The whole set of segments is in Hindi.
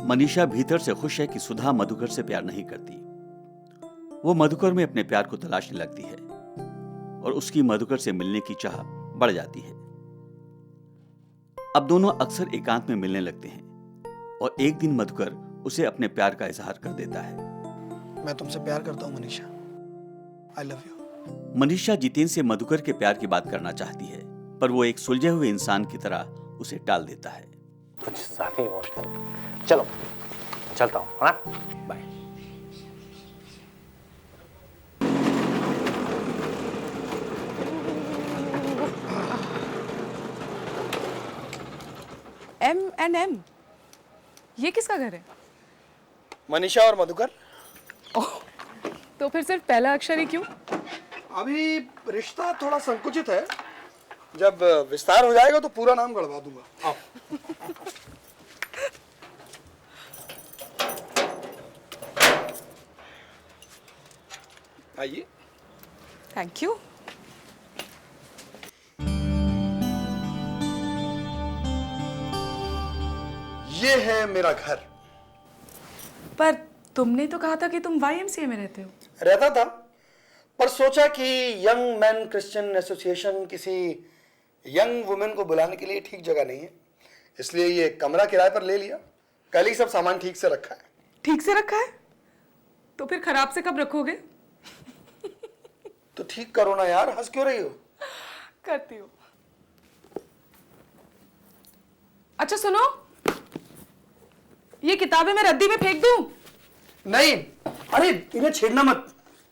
मनीषा भीतर से खुश है कि सुधा मधुकर से प्यार नहीं करती। वो मधुकर में अपने प्यार को तलाशने लगती है और उसकी मधुकर से मिलने की चाह बढ़ जाती है। अब दोनों अक्सर एकांत में मिलने लगते हैं और एक दिन मधुकर उसे अपने प्यार का इजहार कर देता है। मैं तुमसे प्यार करता हूँ Manisha, I love you. Manisha Jiten से मधुकर के प्यार की बात करना चाहती है, पर वो एक सुलझे हुए इंसान की तरह उसे टाल देता है। कुछ ज्यादा इमोशनल। चलो चलता हूँ, हाँ बाय। M&M, ये किसका घर है? मनीषा और मधुकर। तो फिर सिर्फ पहला अक्षर ही क्यों? अभी रिश्ता थोड़ा संकुचित है, जब विस्तार हो जाएगा तो पूरा नाम गढ़वा दूंगा। आओ। आइए। Thank you. ये है मेरा घर। पर तुमने तो कहा था कि तुम YMCA में रहते हो। रहता था, पर सोचा कि यंग मैन क्रिश्चियन एसोसिएशन किसी यंग वुमेन को बुलाने के लिए ठीक जगह नहीं है, इसलिए ये कमरा किराए पर ले लिया। कल ही सब सामान ठीक से रखा है। ठीक से रखा है? तो फिर खराब से कब रखोगे? तो ठीक करो ना यार, हंस क्यों रही हो? करती हूँ। अच्छा सुनो, ये किताबें मैं रद्दी में फेंक दूं? नहीं, अरे इन्हें छेड़ना मत,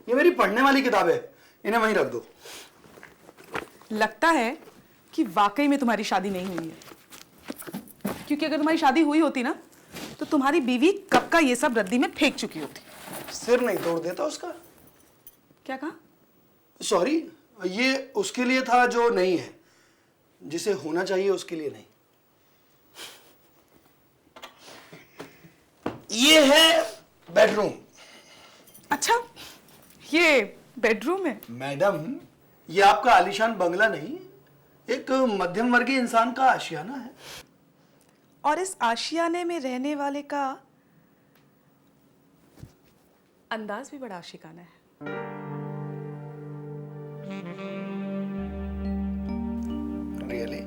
ये मेरी पढ़ने वाली किताब है, इन्हें वहीं रख दो। लगता है कि वाकई में तुम्हारी शादी नहीं हुई है, क्योंकि अगर तुम्हारी शादी हुई होती ना तो तुम्हारी बीवी कब का ये सब रद्दी में फेंक चुकी होती। सिर नहीं तोड़ देता उसका। क्या कहा? सॉरी, ये उसके लिए था जो नहीं है, जिसे होना चाहिए उसके लिए नहीं। ये है बेडरूम। अच्छा, ये बेडरूम है? मैडम, ये आपका आलीशान बंगला नहीं, एक मध्यम वर्गीय इंसान का आशियाना है। और इस आशियाने में रहने वाले का अंदाज भी बड़ा आशिकाना है। रियली?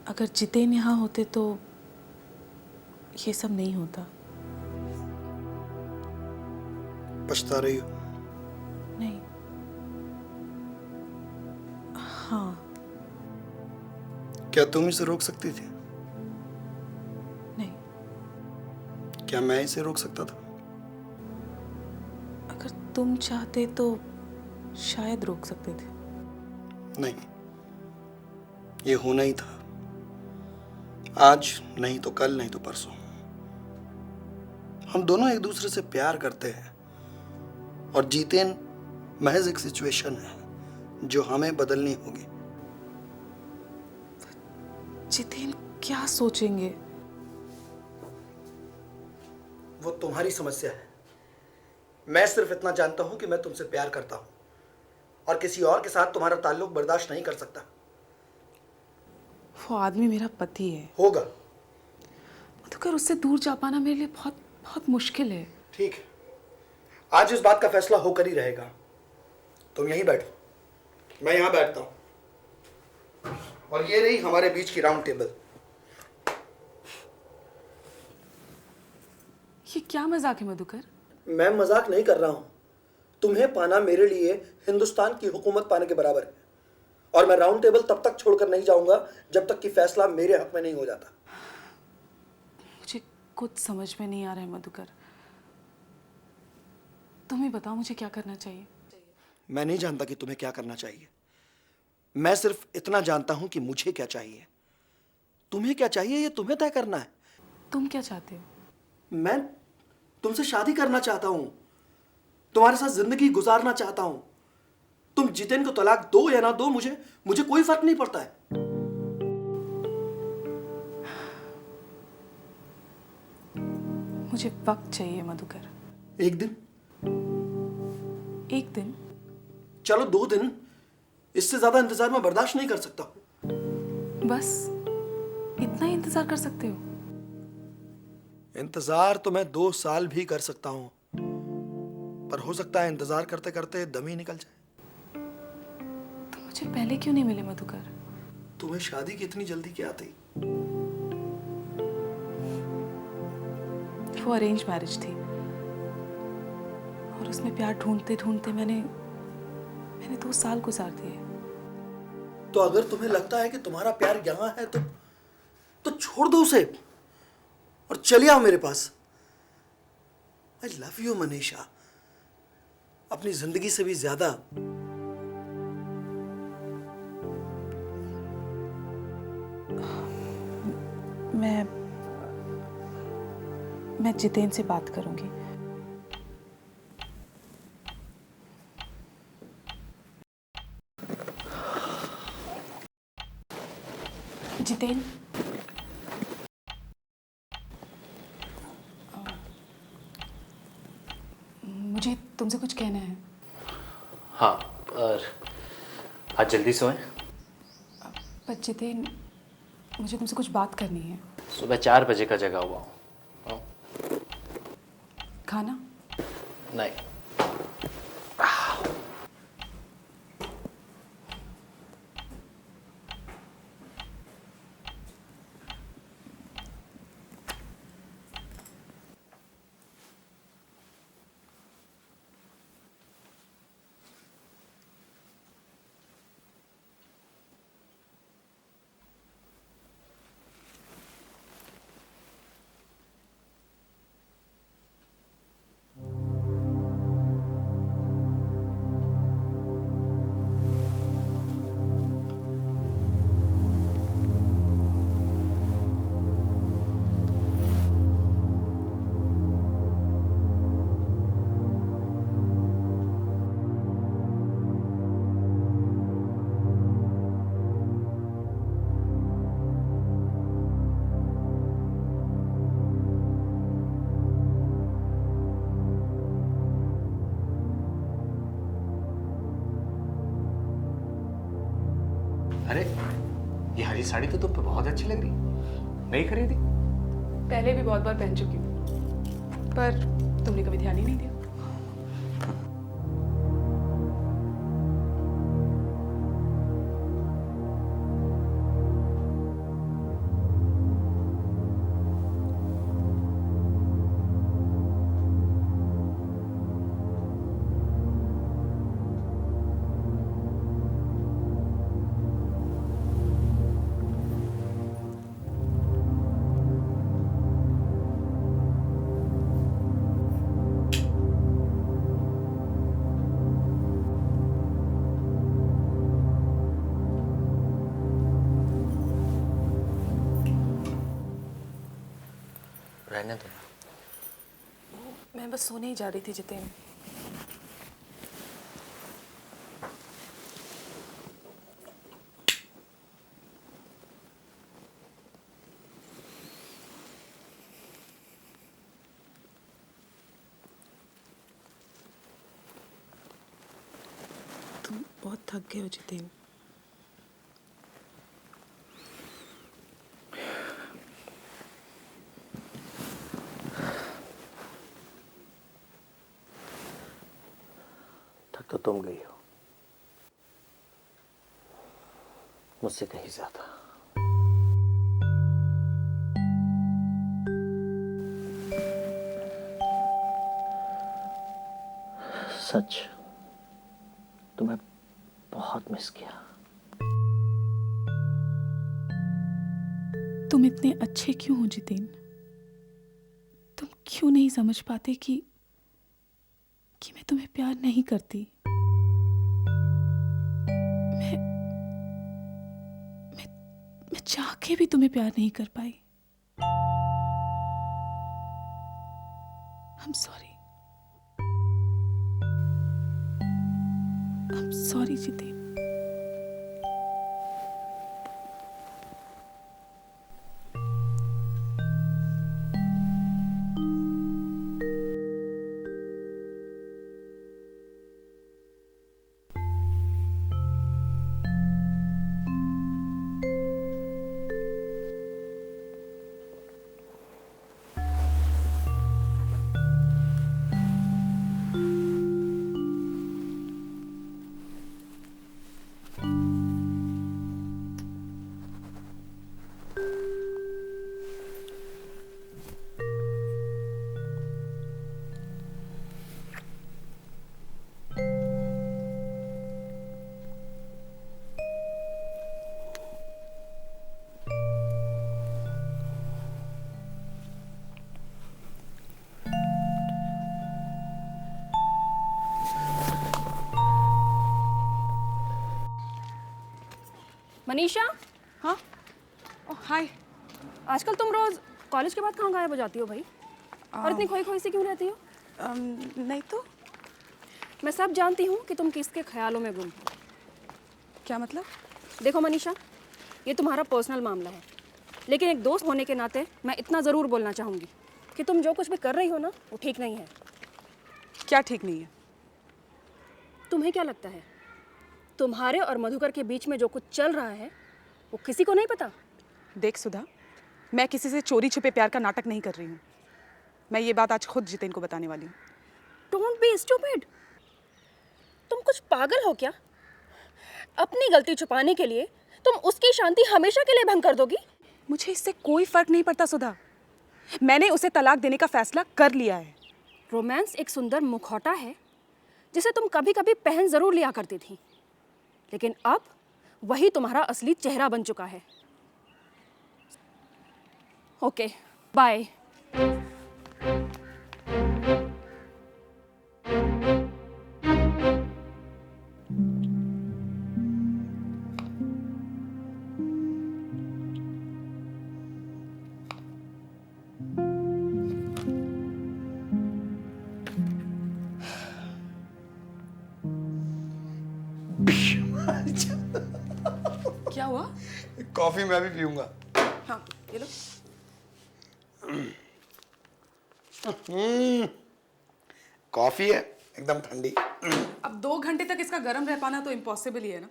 अगर जितेन यहाँ होते तो ये सब नहीं होता। पछता रही हो? नहीं, हाँ। क्या तुम इसे रोक सकती थी? नहीं, क्या मैं इसे रोक सकता था? अगर तुम चाहते तो शायद रोक सकते थे। नहीं, ये होना ही था। आज नहीं तो कल, नहीं तो परसों। हम दोनों एक दूसरे से प्यार करते हैं और जितेन महज एक सिचुएशन है जो हमें बदलनी होगी। जितेन क्या सोचेंगे? वो तुम्हारी समस्या है। मैं सिर्फ इतना जानता हूं कि मैं तुमसे प्यार करता हूं और किसी और के साथ तुम्हारा ताल्लुक बर्दाश्त नहीं कर सकता। वो आदमी मेरा पति है। होगा। मधुकर, उससे दूर जा पाना मेरे लिए बहुत बहुत मुश्किल है। ठीक है, आज इस बात का फैसला होकर ही रहेगा। तुम यहीं बैठो, मैं यहां बैठता हूं, और ये रही हमारे बीच की राउंड टेबल। ये क्या मजाक है मधुकर? मैं मजाक नहीं कर रहा हूं। तुम्हें पाना मेरे लिए हिंदुस्तान की हुकूमत पाने के बराबर है, और मैं राउंड टेबल तब तक छोड़कर नहीं जाऊंगा जब तक कि फैसला मेरे हक में नहीं हो जाता। मुझे कुछ समझ में नहीं आ रहा है मधुकर। तुम ही बताओ मुझे क्या करना चाहिए। मैं नहीं जानता कि तुम्हें क्या करना चाहिए, मैं सिर्फ इतना जानता हूं कि मुझे क्या चाहिए। तुम्हें क्या चाहिए ये तुम्हें तय करना है। तुम क्या चाहते हो? मैं तुमसे शादी करना चाहता हूं, तुम्हारे साथ जिंदगी गुजारना चाहता हूं। तुम जितेन को तलाक दो या ना दो, मुझे मुझे कोई फर्क नहीं पड़ता है। मुझे वक्त चाहिए मधुकर। एक दिन, एक दिन? चलो 2 दिन, इससे ज्यादा इंतजार मैं बर्दाश्त नहीं कर सकता। बस इतना ही इंतजार कर सकते हो? इंतजार तो मैं 2 साल भी कर सकता हूं, पर हो सकता है इंतजार करते करते दम ही निकल जाए। तो मुझे पहले क्यों नहीं मिले मधुकर? तुम्हें शादी की इतनी जल्दी क्या थी? वो अरेंज मैरिज थी और उसमें प्यार ढूंढते ढूंढते मैंने 2 साल गुजार दिए। तो अगर तुम्हें लगता है कि तुम्हारा प्यार यहाँ है तो छोड़ दो उसे और चले आओ मेरे पास। आई लव यू मनीषा, अपनी जिंदगी से भी ज्यादा। मैं जितेन से बात करूंगी। जितेन, मुझे तुमसे कुछ कहना है। हाँ, पर आज जल्दी सोएं। पर जितेन, मुझे तुमसे कुछ बात करनी है। सुबह 4 बजे का जगा हुआ हूँ। खाना? नहीं। अरे, ये हरी साड़ी तो तुम पे बहुत अच्छी लग रही। नहीं खरीदी? पहले भी बहुत बार पहन चुकी हूँ, पर तुमने कभी ध्यान ही नहीं दिया। रहने दो। मैं बस सोने ही जा रही थी जितेन। तुम बहुत थक गए हो जितेन। तो तुम गई हो, मुझसे कहीं ज्यादा। सच, तुम्हें बहुत मिस किया। तुम इतने अच्छे क्यों हो जितेन? तुम क्यों नहीं समझ पाते कि मैं तुम्हें प्यार नहीं करती? चाह के भी तुम्हें प्यार नहीं कर पाई। I'm sorry. I'm sorry, Jiten. Manisha, हाँ, ओह हाय। आजकल तुम रोज कॉलेज के बाद कहाँ गायब हो जाती हो भाई? और इतनी खोई खोई सी क्यों रहती हो? नहीं तो मैं सब जानती हूँ कि तुम किसके ख्यालों में गुम हो। क्या मतलब? देखो मनीषा, ये तुम्हारा पर्सनल मामला है, लेकिन एक दोस्त होने के नाते मैं इतना ज़रूर बोलना चाहूँगी कि तुम जो कुछ भी कर रही हो ना, वो ठीक नहीं है। क्या ठीक नहीं है? तुम्हें क्या लगता है तुम्हारे और मधुकर के बीच में जो कुछ चल रहा है वो किसी को नहीं पता? देख सुधा, मैं किसी से चोरी छुपे प्यार का नाटक नहीं कर रही हूँ। मैं ये बात आज खुद जितेन को बताने वाली हूँ। Don't be stupid. तुम कुछ पागल हो क्या? अपनी गलती छुपाने के लिए तुम उसकी शांति हमेशा के लिए भंग कर दोगी? मुझे इससे कोई फर्क नहीं पड़ता सुधा। मैंने उसे तलाक देने का फैसला कर लिया है। रोमांस एक सुंदर मुखौटा है जिसे तुम कभी कभी पहन जरूर लिया करती थी, लेकिन अब वही तुम्हारा असली चेहरा बन चुका है। Okay, bye. क्या हुआ? कॉफी मैं भी पीऊंगा। हाँ, ये लो। कॉफी है एकदम ठंडी। अब 2 घंटे तक इसका गर्म रह पाना तो इम्पॉसिबल ही है ना।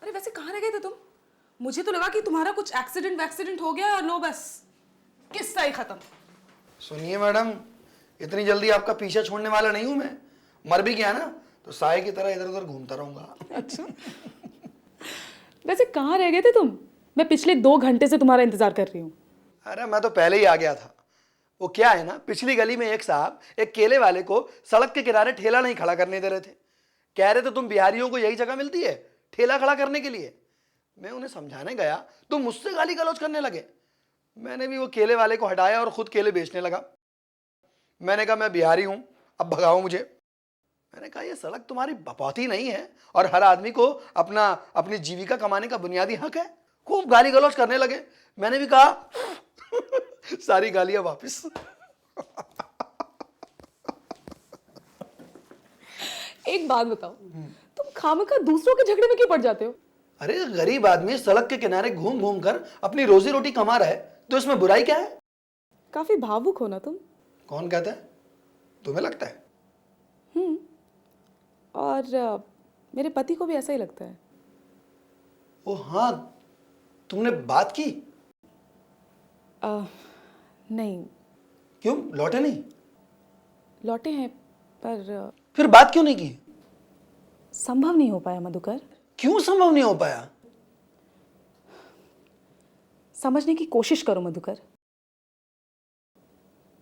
अरे वैसे कहाँ रह गए थे तुम? मुझे तो लगा कि तुम्हारा कुछ एक्सीडेंट हो गया और लो बस किस्सा ही खत्म। सुनिए मैडम, इतनी जल्दी आपका पीछा छोड़ने वाला नहीं हूं मैं। मर भी गया ना तो साए की तरह इधर उधर घूमता रहूंगा। अच्छा, वैसे कहाँ रह गए थे तुम? मैं पिछले 2 घंटे से तुम्हारा इंतजार कर रही हूँ। अरे मैं तो पहले ही आ गया था। वो क्या है ना, पिछली गली में एक साहब एक केले वाले को सड़क के किनारे ठेला नहीं खड़ा करने दे रहे थे। कह रहे थे तुम बिहारियों को यही जगह मिलती है ठेला खड़ा करने के लिए। मैं उन्हें समझाने गया तो मुझसे गाली गलौज करने लगे। मैंने भी वो केले वाले को हटाया और खुद केले बेचने लगा। मैंने कहा मैं बिहारी हूं, अब भगाओ मुझे। मैंने कहा ये सड़क तुम्हारी बपौती नहीं है और हर आदमी को अपनी जीविका कमाने का बुनियादी हक है। खूब गाली गलौज करने लगे। मैंने भी कहा सारी गालियां वापस। एक बात बताओ, तुम खामखा दूसरों के झगड़े में क्यों पड़ जाते हो? अरे गरीब आदमी सड़क के किनारे घूम घूम कर अपनी रोजी रोटी कमा रहा है तो इसमें बुराई क्या है? काफी भावुक हो ना तुम। कौन कहता है? तुम्हें लगता है? और मेरे पति को भी ऐसा ही लगता है। ओ हाँ, तुमने बात की? नहीं, क्यों, लौटे नहीं? लौटे हैं पर फिर बात क्यों नहीं की? संभव नहीं हो पाया मधुकर। क्यों संभव नहीं हो पाया? समझने की कोशिश करो मधुकर।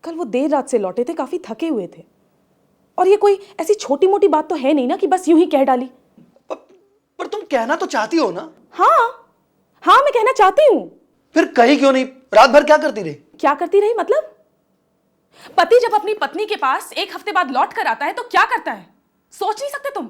कल वो देर रात से लौटे थे, काफी थके हुए थे, और ये कोई ऐसी छोटी मोटी बात तो है नहीं ना कि बस यूं ही कह डाली। पर तुम कहना तो चाहती हो ना? हाँ, मैं कहना चाहती हूं। फिर कही क्यों नहीं? रात भर क्या करती रही? क्या करती रही मतलब? पति जब अपनी पत्नी के पास 1 हफ्ते बाद लौट कर आता है तो क्या करता है, सोच नहीं सकते तुम?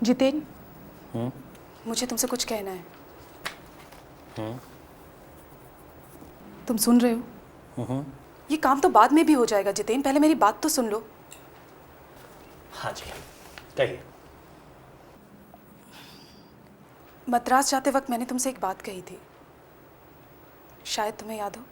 जितेन, मुझे तुमसे कुछ कहना है। तुम सुन रहे हो? ये काम तो बाद में भी हो जाएगा जितेन, पहले मेरी बात तो सुन लो। हाँ जी, कहिए। मद्रास जाते वक्त मैंने तुमसे एक बात कही थी, शायद तुम्हें याद हो।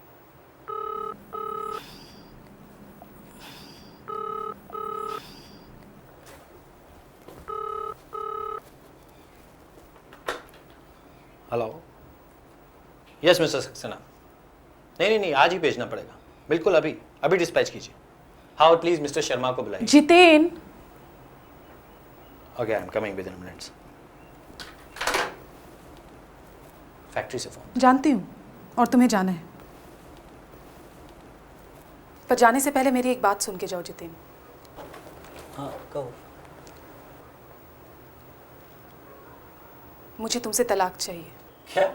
Hello, yes mister Saxena. नहीं, आज ही भेजना पड़ेगा, बिल्कुल अभी डिस्पैच कीजिए। हाँ, और प्लीज मिस्टर शर्मा को बुलाइए। Jiten, okay, I am coming with in minutes. Factory से फोन। जानती हूँ और तुम्हें जाना है, पर जाने से पहले मेरी एक बात सुन के जाओ जितेन। हाँ, कहो। मुझे तुमसे तलाक चाहिए। क्या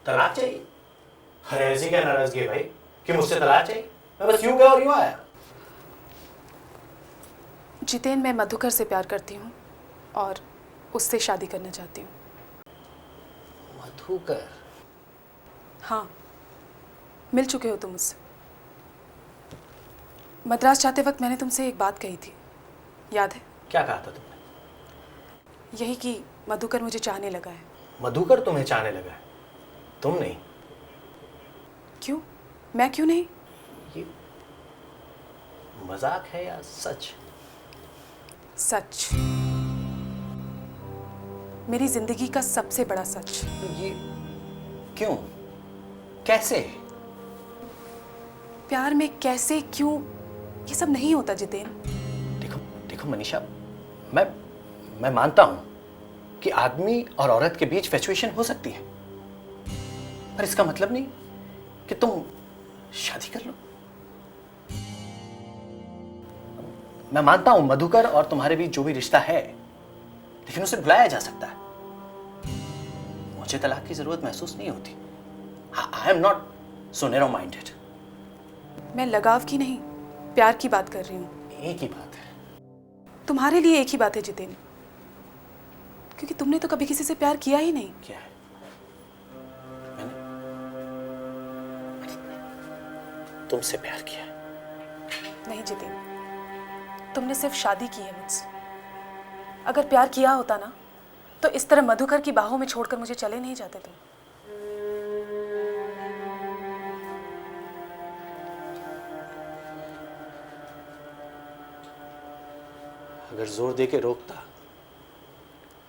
तलाक चाहिए? अरे ऐसी क्या नाराजगी है भाई कि मुझसे तलाक चाहिए? मैं बस यूं गया और यूं आया। जितेन, मैं मधुकर से प्यार करती हूँ और उससे शादी करना चाहती हूँ। मधुकर? हाँ, मिल चुके हो तुम मुझसे। मद्रास जाते वक्त मैंने तुमसे एक बात कही थी, याद है? क्या कहा था तुमने? यही कि मधुकर मुझे चाहने लगा है। मधुकर तुम्हें चाहने लगा है, तुम नहीं। क्यों? मैं क्यों नहीं? ये मजाक है या सच? सच, मेरी जिंदगी का सबसे बड़ा सच। ये क्यों, कैसे? प्यार में कैसे, क्यों, ये सब नहीं होता जितेन। देखो मनीषा, मैं मानता हूं कि आदमी और औरत के बीच फ्लक्चुएशन हो सकती है, पर इसका मतलब नहीं कि तुम शादी कर लो। मैं मानता हूं मधुकर और तुम्हारे बीच जो भी रिश्ता है, लेकिन उसे बुलाया जा सकता है। मुझे तलाक की जरूरत महसूस नहीं होती। I am not so narrow minded. मैं लगाव की नहीं, प्यार की बात कर रही हूँ। एक ही बात है। तुम्हारे लिए एक ही बात है जितेन, क्योंकि तुमने तो कभी किसी से प्यार किया ही नहीं। क्या है? मैंने तुमसे प्यार किया? नहीं जितेन, तुमने सिर्फ शादी की है मुझसे। अगर प्यार किया होता ना, तो इस तरह मधुकर की बाहों में छोड़कर मुझे चले नहीं जाते तुम। अगर जोर दे के रोकता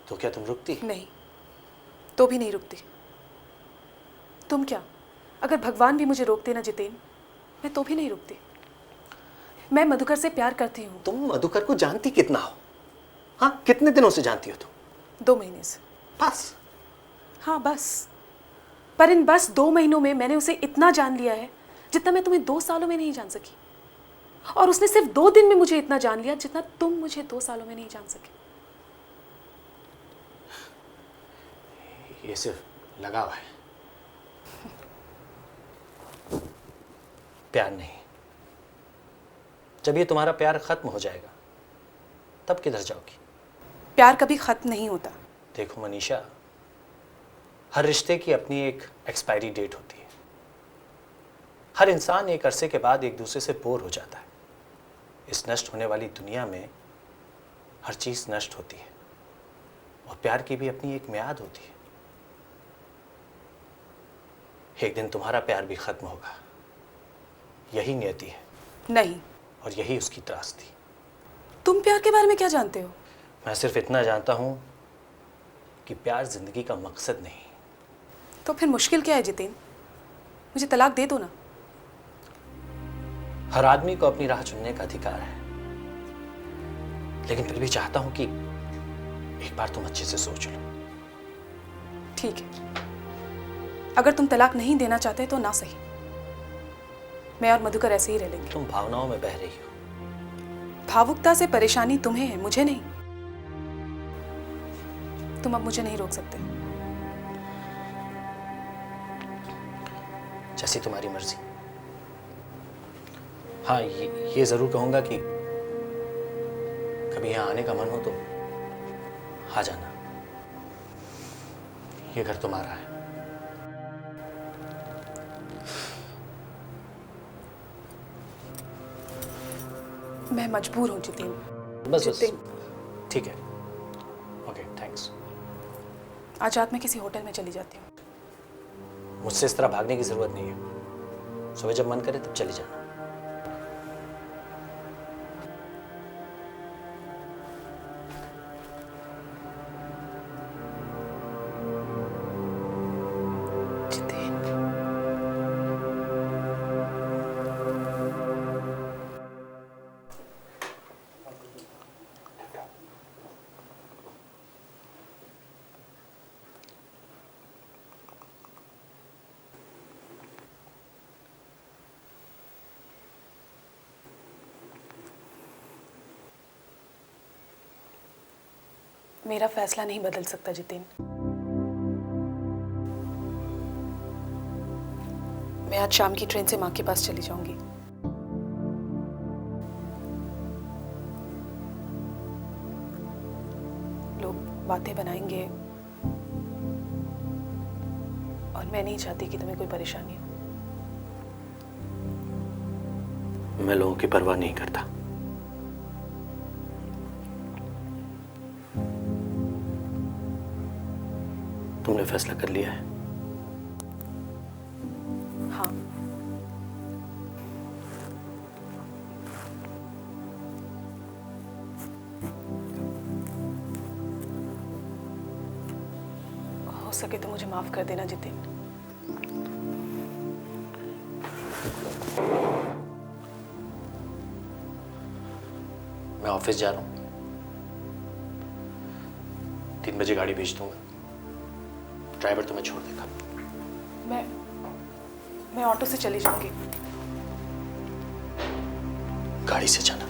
तो क्या तुम रुकती? नहीं, तो भी नहीं रुकती। तुम क्या, अगर भगवान भी मुझे रोकते ना जितेन, मैं तो भी नहीं रुकती। मैं मधुकर से प्यार करती हूँ। तुम मधुकर को जानती कितना हो? हाँ, कितने दिनों से जानती हो तुम? 2 महीने से। बस? हाँ बस, पर इन बस 2 महीनों में मैंने उसे इतना जान लिया है जितना मैं तुम्हें 2 सालों में नहीं जान सकी, और उसने सिर्फ 2 दिन में मुझे इतना जान लिया जितना तुम मुझे 2 सालों में नहीं जान सके। ये सिर्फ लगाव है, प्यार नहीं। जब ये तुम्हारा प्यार खत्म हो जाएगा तब किधर जाओगी? प्यार कभी खत्म नहीं होता। देखो मनीषा, हर रिश्ते की अपनी एक एक्सपायरी डेट होती है। हर इंसान एक अरसे के बाद एक दूसरे से बोर हो जाता है। इस नष्ट होने वाली दुनिया में हर चीज नष्ट होती है, और प्यार की भी अपनी एक मियाद होती है। एक दिन तुम्हारा प्यार भी खत्म होगा, यही नियति है। नहीं। और यही उसकी त्रासदी। तुम प्यार के बारे में क्या जानते हो? मैं सिर्फ इतना जानता हूं कि प्यार जिंदगी का मकसद नहीं। तो फिर मुश्किल क्या है जितेन? मुझे तलाक दे दो ना। हर आदमी को अपनी राह चुनने का अधिकार है, लेकिन फिर भी चाहता हूं कि एक बार तुम अच्छे से सोच लो। ठीक है, अगर तुम तलाक नहीं देना चाहते तो ना सही, मैं और मधुकर ऐसे ही रह लेंगे। तुम भावनाओं में बह रही हो। भावुकता से परेशानी तुम्हें है, मुझे नहीं। तुम अब मुझे नहीं रोक सकते। जैसी तुम्हारी मर्जी। हाँ, ये जरूर कहूंगा कि कभी यहाँ आने का मन हो तो आ जाना, ये घर तुम्हारा है। मैं मजबूर हूँ जितिन। बस बस, जितिन, ठीक है, ओके थैंक्स। आज रात मैं किसी होटल में चली जाती हूँ। मुझसे इस तरह भागने की जरूरत नहीं है। सुबह जब मन करे तब चली जाना। जितिन, मेरा फैसला नहीं बदल सकता जितिन। मैं आज शाम की ट्रेन से माँ के पास चली जाऊंगी। लोग बातें बनाएंगे और मैं नहीं चाहती कि तुम्हें कोई परेशानी हो। मैं लोगों की परवाह नहीं करता। तुमने फैसला कर लिया है? हाँ, हो सके तो मुझे माफ कर देना जितिन। मैं ऑफिस जा रहा हूँ, 3 बजे गाड़ी भेज दूंगा। ड्राइवर तुम्हें छोड़ देगा। मैं ऑटो से चली जाऊंगी। गाड़ी से जाना।